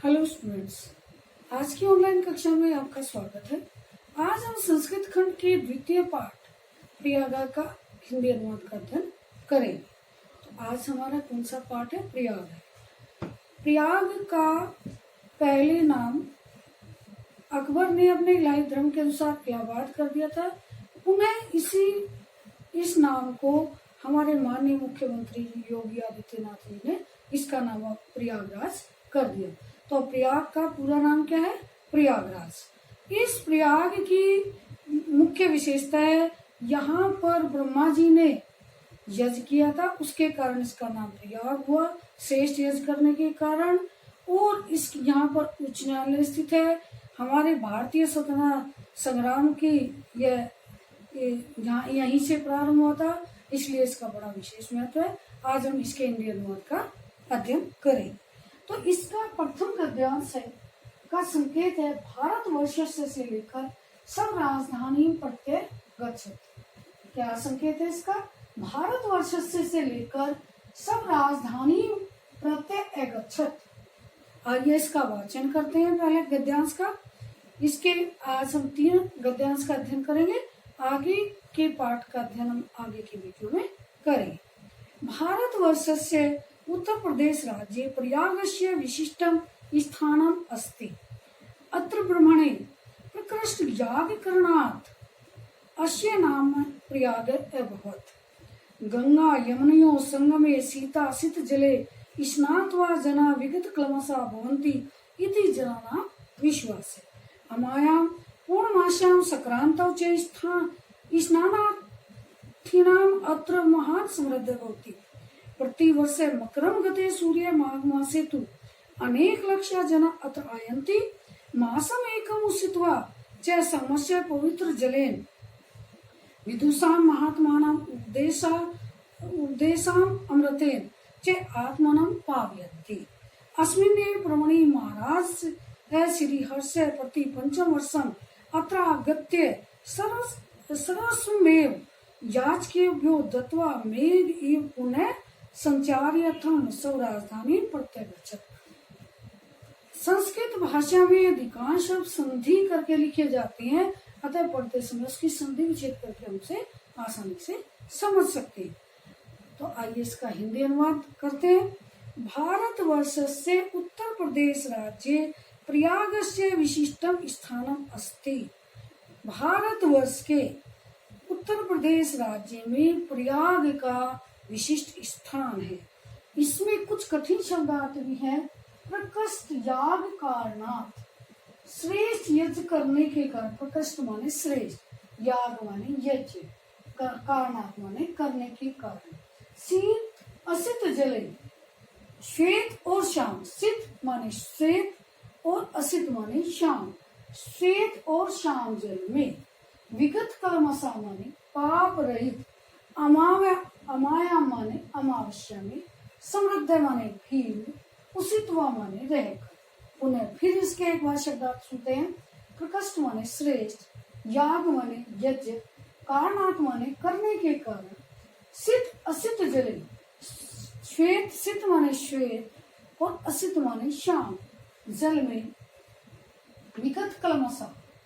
Hello students, आज की online कक्षा में आपका स्वागत है। आज हम संस्कृत खंड के द्वितीय पाठ प्रयाग का हिंदी अनुवाद का अध्ययन करेंगे। तो आज हमारा कौन सा पाठ है? प्रयाग है। प्रयाग का पहले नाम अकबर ने अपने इलाही धर्म के अनुसार इलाहाबाद कर दिया था। उन्हें इस नाम को हमारे माननीय मुख्यमंत्री योगी आदित्यनाथ जी ने इसका नाम प्रयागराज कर दिया। तो प्रयाग का पूरा नाम क्या है? प्रयागराज। इस प्रयाग की मुख्य विशेषता है, यहाँ पर ब्रह्मा जी ने यज्ञ किया था, उसके कारण इसका नाम प्रयाग हुआ, श्रेष्ठ यज्ञ करने के कारण। और इस यहाँ पर उच्च न्यायालय स्थित है। हमारे भारतीय स्वतंत्रता संग्राम की यह यहीं से प्रारंभ हुआ था, इसलिए इसका बड़ा विशेष महत्व है। आज हम इसके हिंदी अनुवाद का अध्ययन करेंगे। तो इसका प्रथम गद्यांश है का संकेत है, भारतवर्ष से लेकर सब राजधानी प्रत्यय गच्छत। क्या संकेत है इसका? भारतवर्ष से लेकर सब राजधानी प्रत्यय गच्छत। आइए इसका वाचन करते हैं पहले गद्यांश का। इसके आज हम 3 गद्यांश का अध्ययन करेंगे। आगे के पाठ का अध्ययन हम आगे के वीडियो में करेंगे। भारतवर्ष से उत्तर प्रदेश राज्ये प्रयागस्य विशिष्टं स्थानम् अस्ति। अत्र ब्रह्मणे प्रकृष्ट यागकरणात् अस्य नाम प्रयाग अभवत्। गंगा यमुनयोः संगमे सीता सित जले स्नात्वा जना विगत क्लेशा भवन्ति इति जनानां विश्वासः। अमायां पूर्णमास्यां संक्रान्तौ च स्नानार्थीनाम् अत्र महान् समृद्धिः भवति। प्रतिवर्षे मकरम गते सूर्य माघ मासे तु अनेक लक्ष्य जना अत्र आयन्ति। मासम एकम उषित्वा च समस्य पवित्र जलेन विदुषां महात्मानां उपदेशाम् अमृतेन च आत्मनं पावयन्ति। अस्मिन्नेव प्रमणि महाराज श्रीहर्ष प्रति पंचम वर्षम् अत्र आगत्य सर्वस्वमेव याचकेभ्यो दत्त्वा मेघ इव पुनः संचार्यर्थम स्वराजधानी प्रत्यगच्छत्। संस्कृत भाषा में अधिकांश शब्द संधि करके लिखे जाते हैं, अतः पढ़ते समय उसकी संधि विच्छेद करके हमसे आसानी से समझ सकते हैं। तो आइए इसका हिंदी अनुवाद करते हैं। भारतवर्ष से उत्तर प्रदेश राज्य प्रयागस्य विशिष्टम स्थानम अस्ति। भारतवर्ष के उत्तर प्रदेश राज्य में प्रयाग का विशिष्ट स्थान है। इसमें कुछ कठिन शब्दार्थ भी हैं। प्रकृष्ट याग कारणात्, श्रेष्ठ यज्ञ करने के कारण। प्रकृष्ट माने श्रेष्ठ, याग माने यज्ञ, कारणात् माने करने के कारण। शीत असित जले, श्वेत और श्याम। सित माने श्वेत और असित माने श्याम। श्वेत और श्याम जल में। विगत कलमसा माने पाप रहित। अमाया माने अमावस्या में। समृद्ध माने भीड़। उषित्वा माने रहकर। पुनः फिर इसके एक बार शब्दार्थ सुनते हैं। प्रकृष्ट माने श्रेष्ठ, याग माने यज्ञ, कारणात् माने करने के कारण। सित असित जले, श्वेत सित माने श्वेत और असित माने श्याम जल में। विगत कलमसा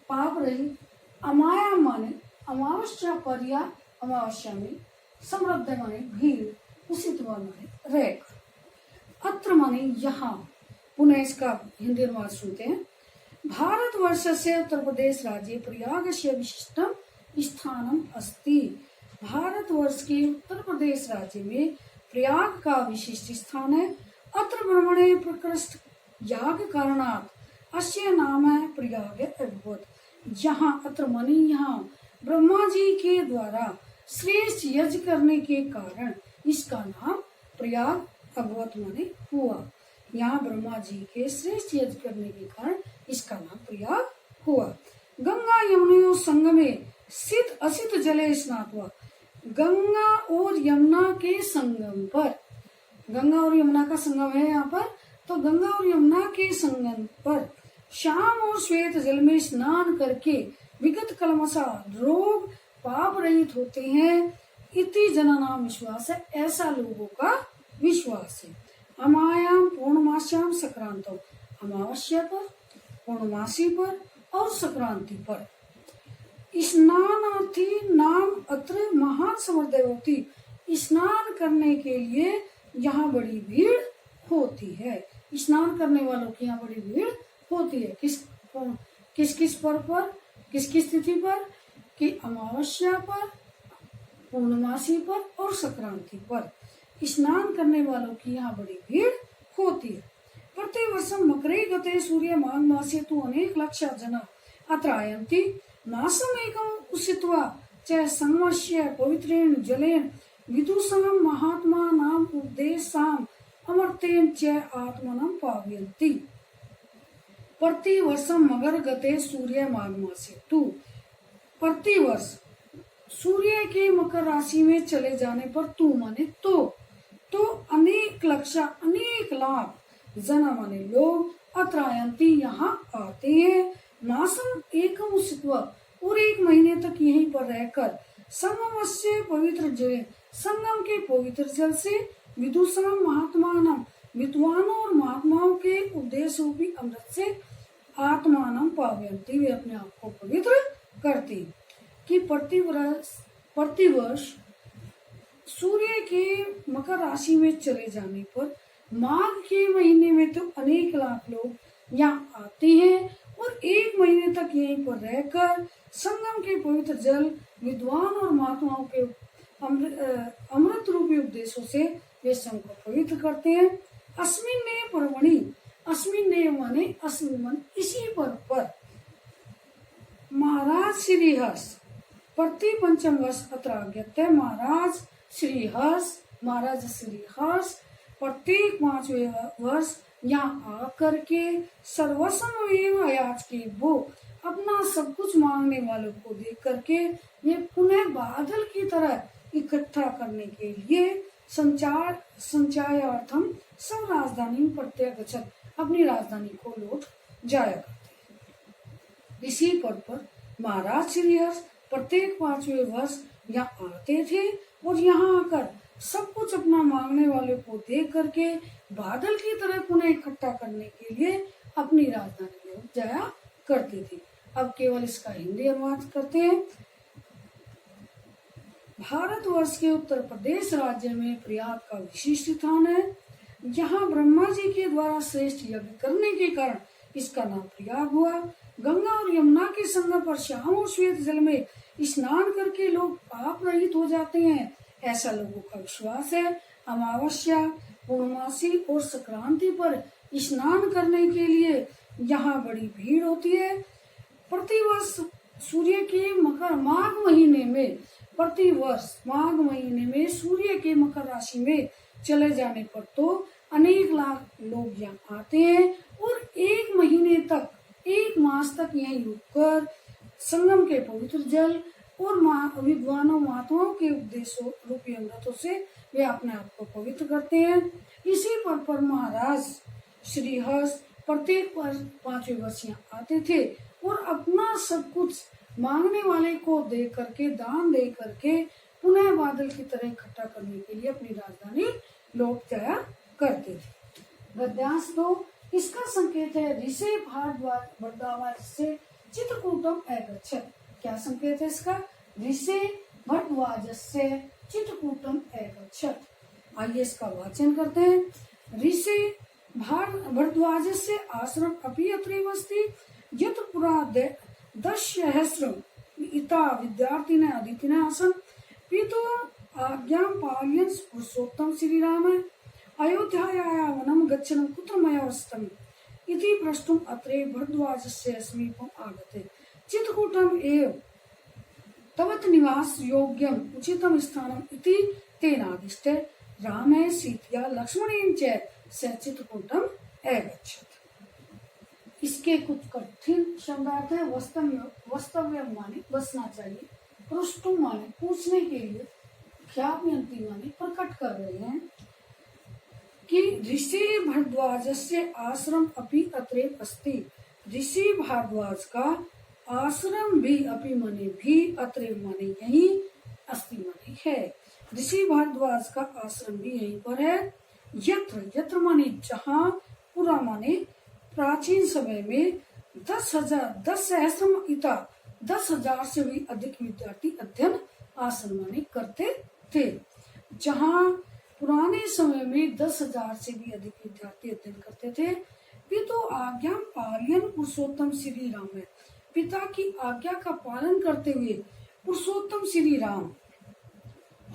पाप रहित। अमाया माने अमावस्या पर या अमावस्या में। समृद्ध माने भीड़। उषित्वा माने रहकर। अत्र माने यहाँ। पुनः इसका हिंदी अनुवाद सुनते हैं। भारतवर्ष से उत्तर प्रदेश राज्य प्रयाग से विशिष्टम स्थानम अस्ति। भारतवर्ष के उत्तर प्रदेश राज्य में प्रयाग का विशिष्ट स्थान है। अत्र ब्रह्मणे प्रकृष्ट याग कारणात् अस्य नाम है प्रयाग अभवत्। यहाँ अत्र माने यहाँ ब्रह्मा जी के द्वारा श्रेष्ठ यज्ञ करने के कारण इसका नाम प्रयाग अभवत् माने हुआ। यहाँ ब्रह्मा जी के श्रेष्ठ यज्ञ करने के कारण इसका नाम प्रयाग हुआ। गंगा यमुनयोः संगमे सित असित जले स्नात्वा। गंगा और यमुना के संगम पर, गंगा और यमुना का संगम है यहाँ पर, तो गंगा और यमुना के संगम पर श्याम और श्वेत जल में स्नान करके विगत कलमसा रोग पाप रहित होते हैं। इति जनानां विश्वास है, ऐसा लोगों का विश्वास है। अमायाम पूर्णमास्याम संक्रांतो, अमावस्या पर, पूर्णमासी पर और संक्रांति पर। स्नानार्थी नाम अत्र महान समर्देवती। स्नान करने के लिए यहाँ बड़ी भीड़ होती है। स्नान करने वालों की यहाँ बड़ी भीड़ होती है। किस पर किस तिथि पर? कि अमावस्या पर, पूर्णमासी पर और संक्रांति पर स्नान करने वालों की यहाँ बड़ी भीड़ होती है। प्रतिवर्षं मकरे गते सूर्य माघ मासे तु अनेक लक्षा जना अत्र आयन्ति। मासमेकम् उषित्वा च संवस्य पवित्रेण जलेन विदुषां महात्मानाम् उपदेशाम् अमर्तेन च आत्मनं पावयन्ति। प्रतिवर्षं मकर गते सूर्य माघ मासे तु, प्रतिवर्ष सूर्य के मकर राशि में चले जाने पर तू माने तो अनेक लाख जना माने लोग अत्रायंती यहाँ आते हैं। मासम एकम उषित्व, और एक महीने तक यहीं पर रहकर संगम से पवित्र जल, संगम के पवित्र जल से विदुषाम महात्मानम, विद्वानों और महात्माओं के उपदेश रूपी अमृत से आत्मानम पावयंती, वे अपने आप को पवित्र करती। कि प्रतिवर्ष सूर्य के मकर राशि में चले जाने पर माघ के महीने में तो अनेक लाख लोग यहाँ आते हैं और एक महीने तक यहीं पर रहकर संगम के पवित्र जल, विद्वान और महात्माओं के अमृत रूपी उपदेशों से वे संघ को पवित्र करते हैं। अस्मिन्ने पर्वणि, अस्मिन्ने माने अस्मिन् इसी पर्व पर महाराज श्रीहर्ष प्रति पंचम वर्ष अत्रागत्य, महाराज श्रीहर्ष प्रत्येक 5वें वर्ष यहाँ आकर के सर्वस्व अयाच के, वो अपना सब कुछ मांगने वालों को देख करके ये पुनः बादल की तरह इकट्ठा करने के लिए संचयार्थम सब राजधानी में प्रत्यागच्छत, अपनी राजधानी को लौट जाया करते। इसी पर्व पर महाराज श्रीहर्ष प्रत्येक 5वें वर्ष यहाँ आते थे और यहाँ आकर सब कुछ अपना मांगने वाले को देख करके बादल की तरह पुनः इकट्ठा करने के लिए अपनी राजधानी में जाया करते थे। अब केवल इसका हिंदी अनुवाद करते हैं। भारतवर्ष के उत्तर प्रदेश राज्य में प्रयाग का विशिष्ट स्थान है। यहाँ ब्रह्मा जी के द्वारा श्रेष्ठ यज्ञ करने के कारण इसका नाम प्रयाग हुआ। गंगा और यमुना के संगम पर श्याम और श्वेत जल में स्नान करके लोग पाप रहित हो जाते हैं, ऐसा लोगों का विश्वास है। अमावस्या, पूर्णमासी और संक्रांति पर स्नान करने के लिए यहाँ बड़ी भीड़ होती है। प्रतिवर्ष सूर्य के माघ महीने में सूर्य के मकर राशि में चले जाने पर तो अनेक लाख लोग यहाँ आते हैं और एक मास तक यहीं रुककर संगम के पवित्र जल और विद्वानों महात्माओं के उपदेशों रूपी अमृतों से वे अपने आप को पवित्र करते हैं। इसी पर महाराज श्रीहर्ष प्रत्येक 5वें वर्ष यहाँ आते थे और अपना सब कुछ मांगने वाले को दे करके, दान दे करके पुनः बादल की तरह इकट्ठा करने के लिए अपनी राजधानी लौट जाया करते थे। गद्यांश 2, इसका संकेत है ऋषि भारद्वाज से चित्रकूटम अगच्छत्। क्या संकेत है इसका? ऋषि भारद्वाज से चित्रकूटम अगच्छत्। आइए इसका वाचन करते हैं। ऋषि भारद्वाज से आश्रम अपि अत्रैव अस्ति, यत् पुरा 10 सहस्रम इता विद्यार्थिनः अदितिनः आसन्। पितुः आज्ञां पालयन् पुरुषोत्तम श्रीराम अयोध्यायाः वनं गच्छन् कुत्र मया वसितम् इति प्रष्टुम् अत्रैव भरद्वाजस्य समीपम् आगते। चित्रकूटम् एव तवत् निवास योग्यम् उचितं स्थानम् इति तेनादिष्टे रामेण सीतया लक्ष्मणेन च स चित्रकूटम् अगच्छत्। इसके कुछ कठिन शब्दार्थ है। वस्तव्य माने बसना चाहिए, पृष्ठुम माने पूछने के लिए, ख्यापयन्ति माने प्रकट कर रहे हैं कि ऋषि भारद्वाज से आश्रम अपि अत्रैव अस्ति। ऋषि भारद्वाज का आश्रम भी, अपि माने भी, अत्रैव माने यही, अस्ति माने है। ऋषि भारद्वाज का आश्रम भी यहीं पर है। यत्र माने जहाँ, पुरा माने प्राचीन समय में 10,000 से भी अधिक विद्यार्थी अध्ययन आसन माने करते थे। जहाँ पुराने समय में 10,000 से भी अधिक विद्यार्थी अध्ययन करते थे। पितु आज्ञा पालयन पुरुषोत्तम श्री राम है। पिता की आज्ञा का पालन करते हुए पुरुषोत्तम श्री राम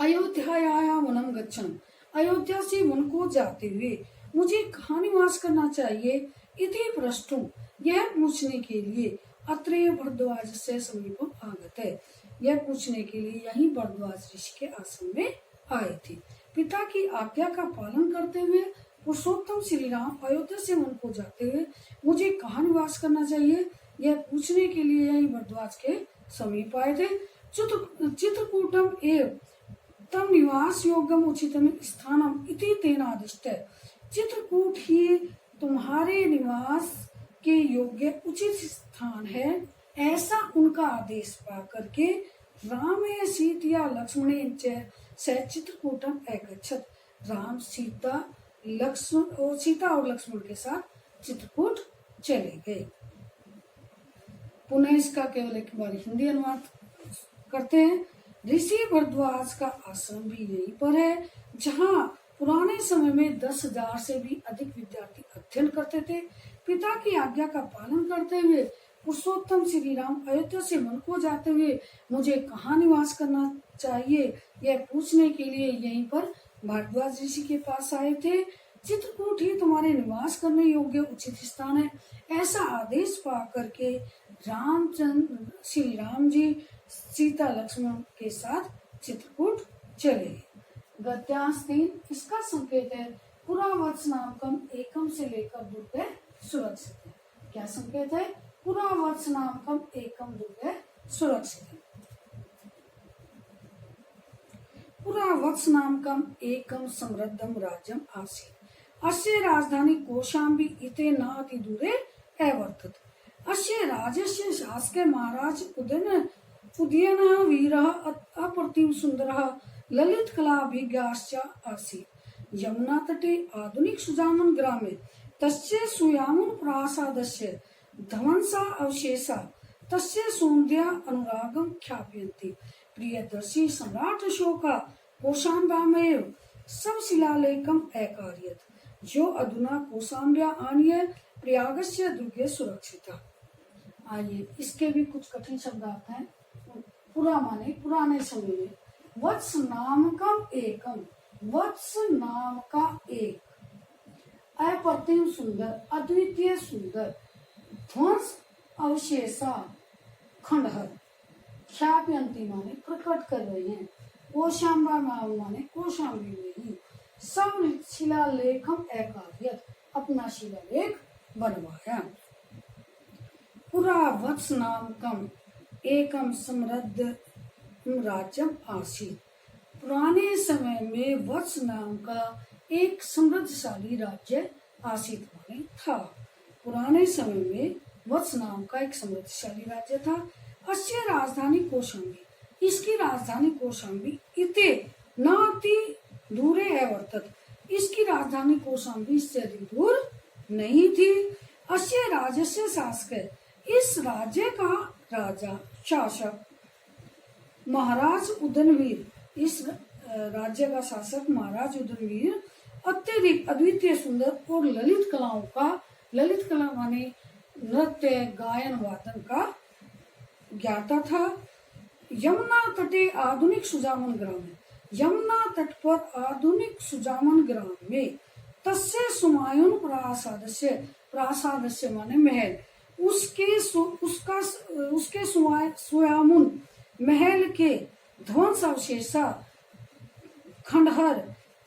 अयोध्याया वनम गच्छन, अयोध्या से वन को जाते हुए मुझे कहाँ निवास करना चाहिए इति पृष्ठुम, यह पूछने के लिए अत्रेय भरद्वाज से समीपम आगत है। यह पूछने के लिए यही भरद्वाज ऋषि के आश्रम में आए थे। पिता की आज्ञा का पालन करते हुए पुरुषोत्तम श्री राम अयोध्या से वन को जाते हुए मुझे कहाँ निवास करना चाहिए, यह पूछने के लिए यही भरद्वाज के समीप आए थे। चित्रकूटम एव तम निवास योग्यम उचितम स्थानम इति तेन आदिष्ट है। चित्रकूट ही तुम्हारे निवास के योग्य उचित स्थान है, ऐसा उनका आदेश पा करके राम सीता लक्ष्मण से चित्रकूटम अगच्छत। राम सीता और लक्ष्मण के साथ चित्रकूट चले गए। पुनः इसका केवल एक बार हिंदी अनुवाद करते हैं। ऋषि भरद्वाज का आश्रम भी यहीं पर है, जहाँ पुराने समय में 10,000 से भी अधिक विद्यार्थी अध्ययन करते थे। पिता की आज्ञा का पालन करते हुए पुरुषोत्तम श्री राम अयोध्या से वन को जाते हुए मुझे कहाँ निवास करना चाहिए, यह पूछने के लिए यहीं पर भारद्वाज ऋषि के पास आए थे। चित्रकूट ही तुम्हारे निवास करने योग्य उचित स्थान है, ऐसा आदेश पा करके रामचंद्र श्री राम जी सीता लक्ष्मण के साथ चित्रकूट चले। गद्यांश 3, इसका संकेत है पुरावत्स नामकम एकम से लेकर दुर्गे सुरक्षित है। क्या संकेत है? पुरावत्स नामकम एकम दुर्गे सुरक्षित है। पुरावत्स नामकम एकम समृद्धम राज्यम आसीत्, अस्य राजधानी कौशाम्बी इते नाति दूरे अवर्तत। अस्य राज्यस्य शासके महाराज उदयनः वीरः अप्रतिम सुन्दरः ललित कलाभिज्ञाश्च आसीत्। यमुना तटे आधुनिक सुजामन ग्रामे तस्य सुयामुन प्रासादस्य ध्वंसा अवशेषा तस्य सौंदर्य अनुरागम ख्यापयन्ति। प्रियदर्शी सम्राट अशोका कौशाम्ब्यामेव सब शिलालेखम अकार्यत, जो अधुना कौशाम्ब्या आनीय प्रयागस्य दुर्गे सुरक्षिता। आइए इसके भी कुछ कठिन शब्द आते हैं। पुरा माने पुराने समय में, वत्स नामकम एकम, वत्स नाम का एक, अप्रतिम सुंदर, अद्वितीय सुंदर, ध्वंस अवशेषा खंडहर, ख्यापयन्ति माने प्रकट कर रहे हैं, कौशाम्बा माने कौशाम्बी में ही, सब शिलालेखम अकार्यत, अपना शिलालेख बनवाया। पुरावत्स नामकम एकम समृद्ध राज्यम आसीत्, पुराने समय में वत्स नाम का एक समृद्धशाली राज्य आसीत् माने था। पुराने समय में वत्स नाम का एक समृद्धशाली राज्य था। अस्य राजधानी कौशाम्बी, इसकी राजधानी कौशाम्बी, इते नाति दूरे अवर्तत, इसकी राजधानी कौशाम्बी इससे अधिक दूर नहीं थी। अस्य राज्यस्य शासक, इस राज्य का राजा शासक महाराज उदयनवीर, इस राज्य का शासक महाराज उदयनवीर अत्यधिक अद्वितीय सुंदर और ललित कलाओं का, ललित कला माने नृत्य गायन वादन का ज्ञाता था। यमुना तटे आधुनिक सुजामन ग्राम है, यमुना तट पर आधुनिक सुजामन ग्राम में तस्य सुमायुन प्रासादस्य, प्रासादस्य माने महल, उसके सुयामुन महल के ध्वंस अवशेषा खंडहर,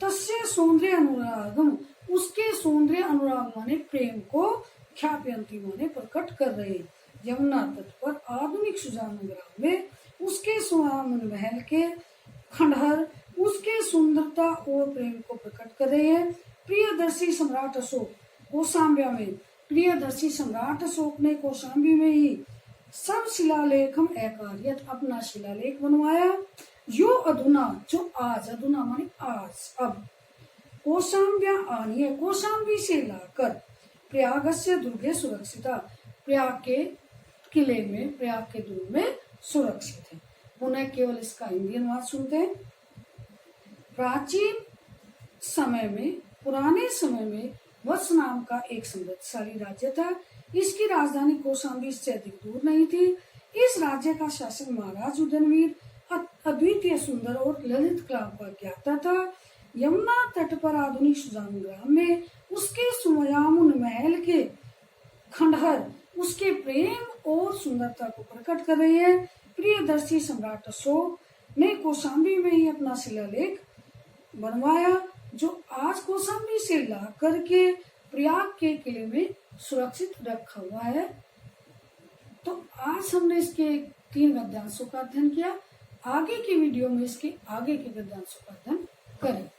तस्य सौंदर्य अनुरागम, उसके सौंदर्य अनुराग माने प्रेम को, ख्यापयन्ति माने प्रकट कर रहे। यमुना तट पर आधुनिक सुजामन ग्राम में उसके सुयामुन महल के खंडहर उसके सुंदरता और प्रेम को प्रकट कर रहे हैं। प्रियदर्शी सम्राट अशोक कौशाम्ब्या में, प्रियदर्शी सम्राट अशोक ने कौशाम्बी में ही सब शिलालेखम अकार्यत, अपना शिलालेख बनवाया। यो अधुना, जो आज, अधुना माने आज, अब, कौशाम्ब्या आनीय, कौशाम्बी से लाकर प्रयागस्य दुर्गे सुरक्षिता, प्रयाग के किले में, प्रयाग के दुर्ग में सुरक्षित है। पुनः केवल इसका हिंदी अनुवाद सुनते हैं। प्राचीन समय में, पुराने समय में वत्स नाम का एक समृद्धशाली राज्य था। इसकी राजधानी कौशाम्बी से अधिक दूर नहीं थी। इस राज्य का शासक महाराज उदयनवीर अद्वितीय, सुंदर और ललित कला का ज्ञाता था। यमुना तट पर आधुनिक सुजान ग्राम में उसके सुमयामुन महल के खंडहर उसके प्रेम और सुंदरता को प्रकट कर रहे हैं। प्रियदर्शी सम्राट अशोक ने कौशाम्बी में ही अपना शिलालेख बनवाया, जो आज कौशाम्बी से ला करके प्रयाग के किले में सुरक्षित रखा हुआ है। तो आज हमने इसके 3 गद्यांशों का अध्ययन किया। आगे की वीडियो में इसके आगे के गद्यांशों का अध्ययन करें।